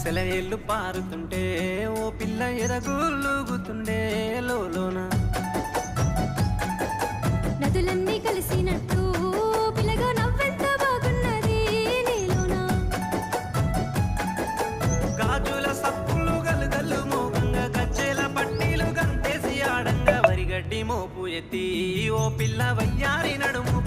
సెలయేళ్ళు పారుతుంటే ఓ పిల్ల ఎరగులుగుతుండే లోన నదులన్నీ కలిసినట్టు పిల్లగా నవ్వెంత బాగున్నది నీలోనా గాజుల సప్పులు గలుగల్లు మోగంగా గజ్జెల పట్టీలు గంతేసి ఆడంగా వరిగడ్డి మోపు ఎత్తి ఓ పిల్ల వయ్యారి నడుము